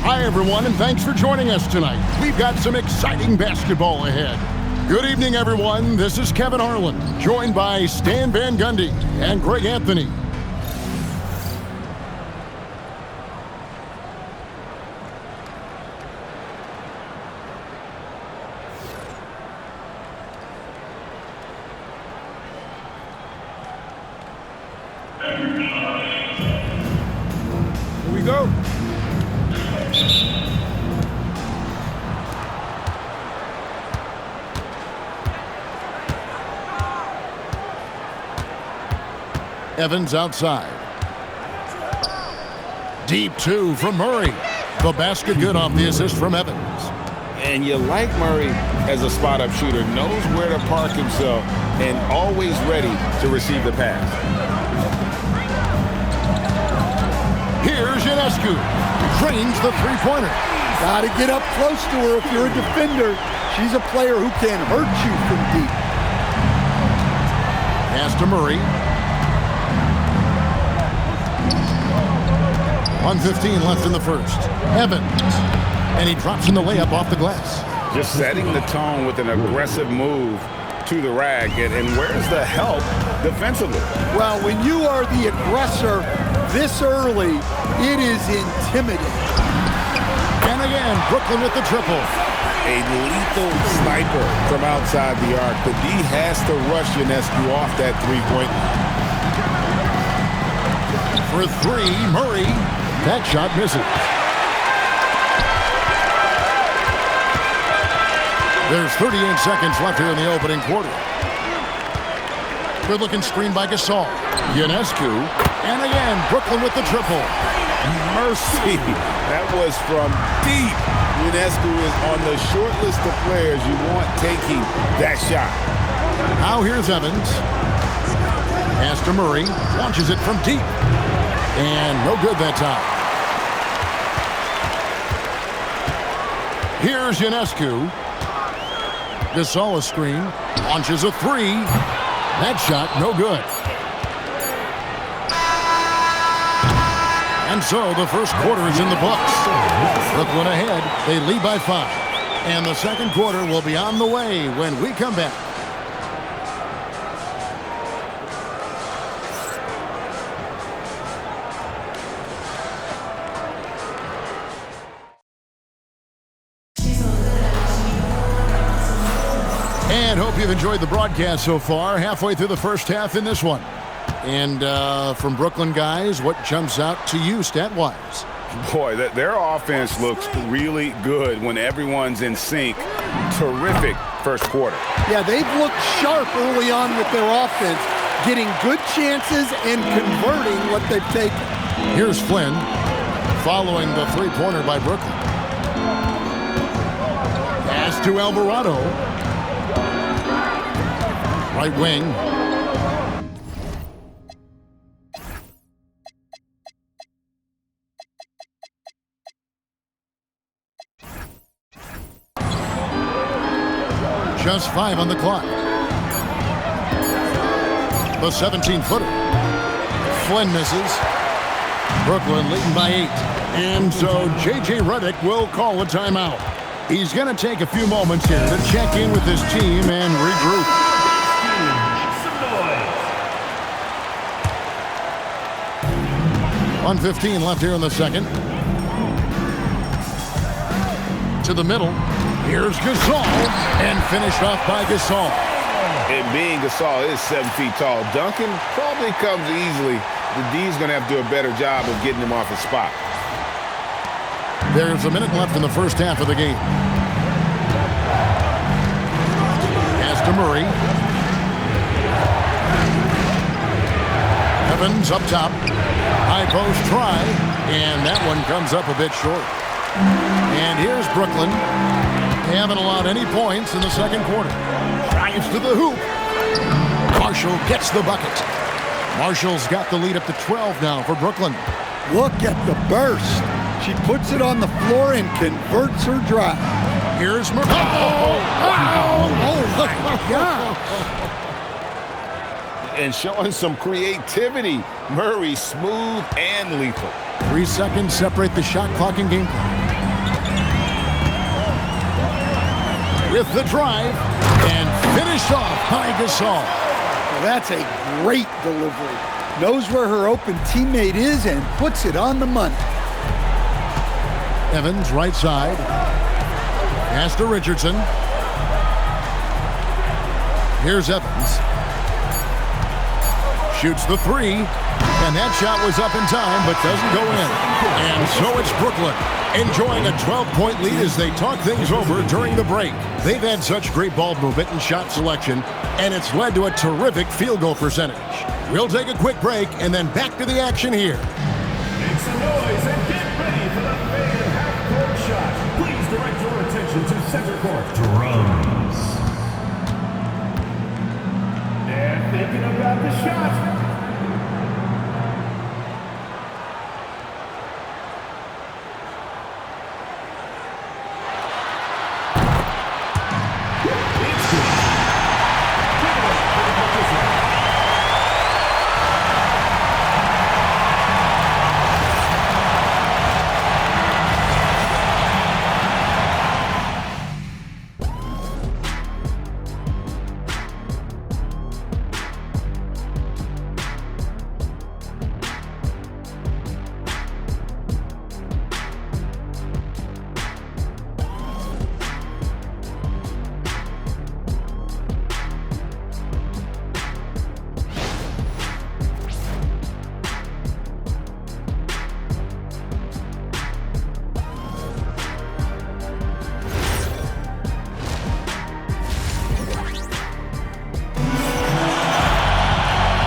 Hi, everyone, and thanks for joining us tonight. We've got some exciting basketball ahead. Good evening, everyone. This is Kevin Harlan, joined by Stan Van Gundy and Greg Anthony. Here we go. Evans outside. Deep two from Murray. The basket good off the assist from Evans. And you like Murray as a spot-up shooter. Knows where to park himself and always ready to receive the pass. Here's Ionescu. Drains the three-pointer. Got to get up close to her if you're a defender. She's a player who can hurt you from deep. Pass to Murray. 1:15 left in the first. Evans. And he drops in the layup off the glass. Just setting the tone with an aggressive move to the rack. And where's the help defensively? Well, when you are the aggressor this early, it is intimidating. And again, Brooklyn with the triple. A lethal sniper from outside the arc. The D has to rush Ionescu off that three-point line. For three, Murray. That shot misses. There's 38 seconds left here in the opening quarter. Good-looking screen by Gasol. Ionescu. And again, Brooklyn with the triple. Mercy. That was from deep. Ionescu is on the short list of players you want taking that shot. Now here's Evans. Pass to Murray. Launches it from deep. And no good that time. Here's Ionescu. Gasol a screen. Launches a three. That shot no good. And so the first quarter is in the books. Brooklyn ahead. They lead by 5. And the second quarter will be on the way when we come back. And hope you've enjoyed the broadcast so far. Halfway through the first half in this one. And from Brooklyn guys, what jumps out to you stat-wise? Boy, their offense looks really good when everyone's in sync. Terrific first quarter. Yeah, they've looked sharp early on with their offense, getting good chances and converting what they've taken. Here's Flynn following the three-pointer by Brooklyn. Pass to Alvarado. Right wing. Just 5 on the clock. The 17-footer. Flynn misses. Brooklyn leading by 8. And so J.J. Redick will call a timeout. He's going to take a few moments here to check in with his team and regroup. 1:15 left here in the second. To the middle. Here's Gasol. And finished off by Gasol. And being Gasol is 7 feet tall. Duncan probably comes easily. The D's going to have to do a better job of getting him off his spot. There's a minute left in the first half of the game. Pass to Murray. Evans up top. High post try. And that one comes up a bit short. And here's Brooklyn. They haven't allowed any points in the second quarter. Drives to the hoop. Marshall gets the bucket. Marshall's got the lead up to 12 now for Brooklyn. Look at the burst. She puts it on the floor and converts her drive. Here's Murray. Oh my God. And showing some creativity. Murray smooth and lethal. 3 seconds separate the shot clock and game clock. with the drive and finished off by Gasol. Well, that's a great delivery. Knows where her open teammate is and puts it on the money. Evans, right side. Pass to Richardson. Here's Evans. Shoots the three. And that shot was up in time, but doesn't go in. And so it's Brooklyn enjoying a 12-point lead as they talk things over during the break. They've had such great ball movement and shot selection, and it's led to a terrific field goal percentage. We'll take a quick break and then back to the action here. Make some noise and get ready for the favorite half-court shot. Please direct your attention to center court. Drums. They're thinking about the shot.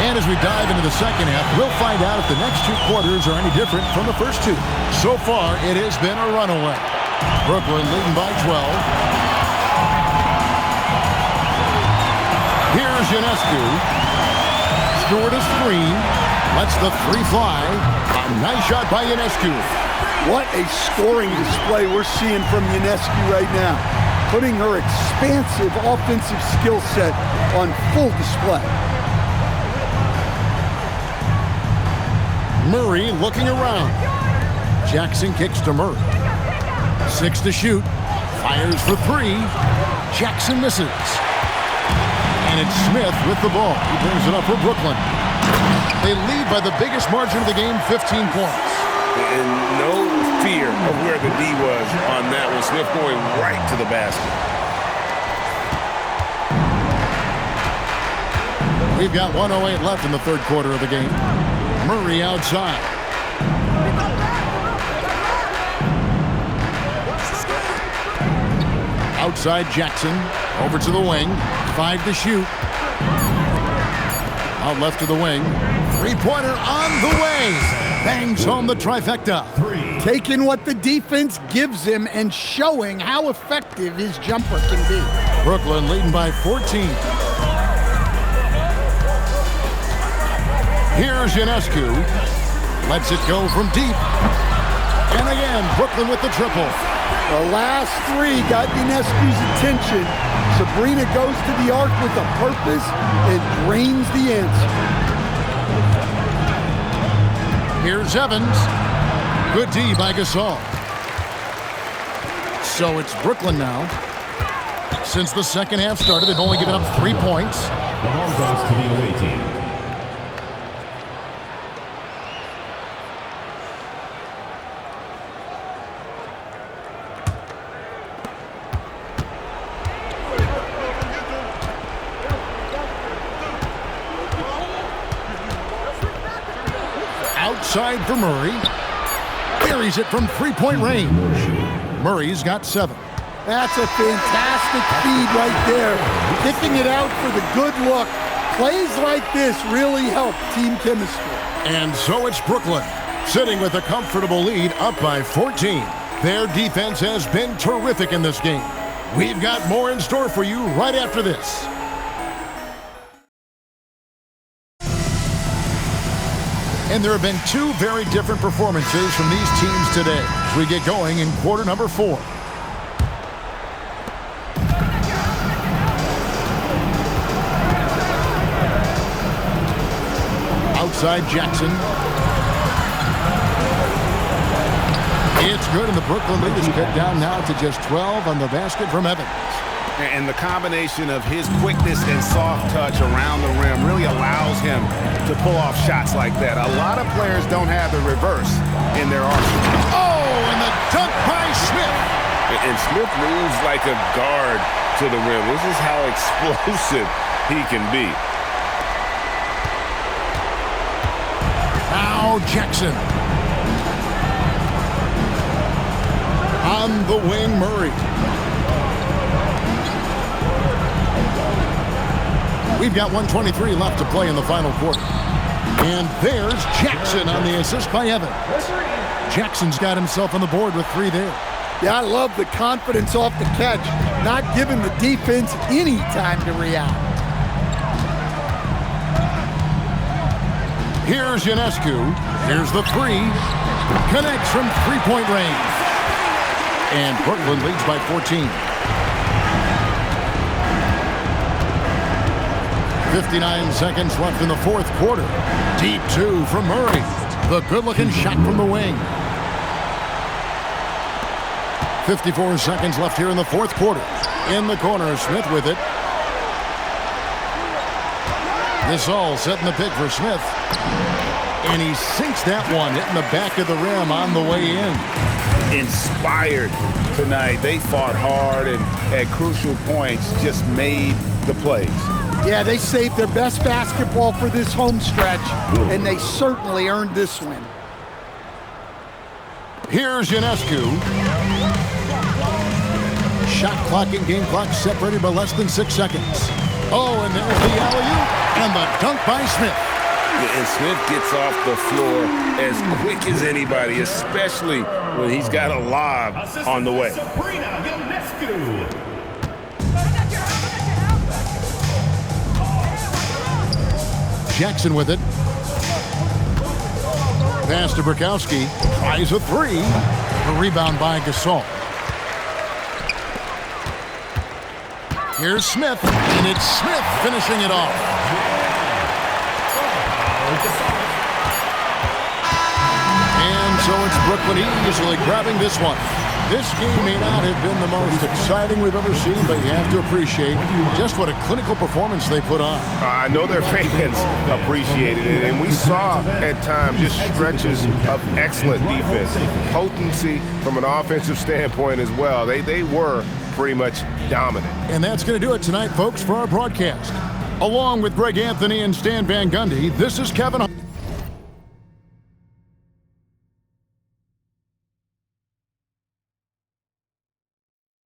And as we dive into the second half, we'll find out if the next two quarters are any different from the first two. So far, it has been a runaway. Brooklyn leading by 12. Here's Ionescu. Stewart a screen. Lets the three fly. A nice shot by Ionescu. What a scoring display we're seeing from Ionescu right now. Putting her expansive offensive skill set on full display. Murray looking around. Jackson kicks to Murray. 6 to shoot. Fires for 3. Jackson misses. And it's Smith with the ball. He brings it up for Brooklyn. They lead by the biggest margin of the game, 15 points. And no fear of where the D was on that one. Smith going right to the basket. We've got 1:08 left in the third quarter of the game. Murray outside. Outside Jackson. Over to the wing. 5 to shoot. Out left to the wing. Three-pointer on the way. Bangs home the trifecta. Taking what the defense gives him and showing how effective his jumper can be. Brooklyn leading by 14. Here's Ionescu. Lets it go from deep. And again, Brooklyn with the triple. The last three got Ionescu's attention. Sabrina goes to the arc with a purpose and drains the answer. Here's Evans. Good D by Gasol. So it's Brooklyn now. Since the second half started, they've only given up 3 points. The ball goes to the away team. Outside for Murray. Buries it from three-point range. Murray's got 7. That's a fantastic feed right there. Kicking it out for the good look. Plays like this really help team chemistry. And so it's Brooklyn, sitting with a comfortable lead up by 14. Their defense has been terrific in this game. We've got more in store for you right after this. And there have been 2 very different performances from these teams today as we get going in quarter number 4. Outside Jackson. It's good, and the Brooklyn lead is cut down now to just 12 on the basket from Evans. And the combination of his quickness and soft touch around the rim really allows him to pull off shots like that. A lot of players don't have the reverse in their arsenal. Oh, and the dunk by Smith. And Smith moves like a guard to the rim. This is how explosive he can be. Now Jackson. On the wing, Murray. We've got 1:23 left to play in the final quarter. And there's Jackson on the assist by Evan. Jackson's got himself on the board with 3 there. Yeah, I love the confidence off the catch, not giving the defense any time to react. Here's Ionescu. Here's the 3. Connects from three-point range. And Brooklyn leads by 14. 59 seconds left in the fourth quarter. Deep 2 from Murray. The good-looking shot from the wing. 54 seconds left here in the fourth quarter. In the corner, Smith with it. This all setting the pick for Smith. And he sinks that one, hitting the back of the rim on the way in. Inspired tonight. They fought hard and at crucial points just made the plays. Yeah, they saved their best basketball for this home stretch, and they certainly earned this win. Here's Ionescu. Shot clock and game clock separated by less than 6 seconds. Oh, and there's the alley-oop and the dunk by Smith. And Smith gets off the floor as quick as anybody, especially when he's got a lob on the way. Sabrina Ionescu. Jackson with it. Pass to Bukowski. Tries a 3. A rebound by Gasol. Here's Smith, and it's Smith finishing it off. And so it's Brooklyn easily grabbing this one. This game may not have been the most exciting we've ever seen, but you have to appreciate just what a clinical performance they put on. I know their fans appreciated it, and we saw at times just stretches of excellent defense. Potency from an offensive standpoint as well. They were pretty much dominant. And that's going to do it tonight, folks, for our broadcast. Along with Greg Anthony and Stan Van Gundy, this is Kevin.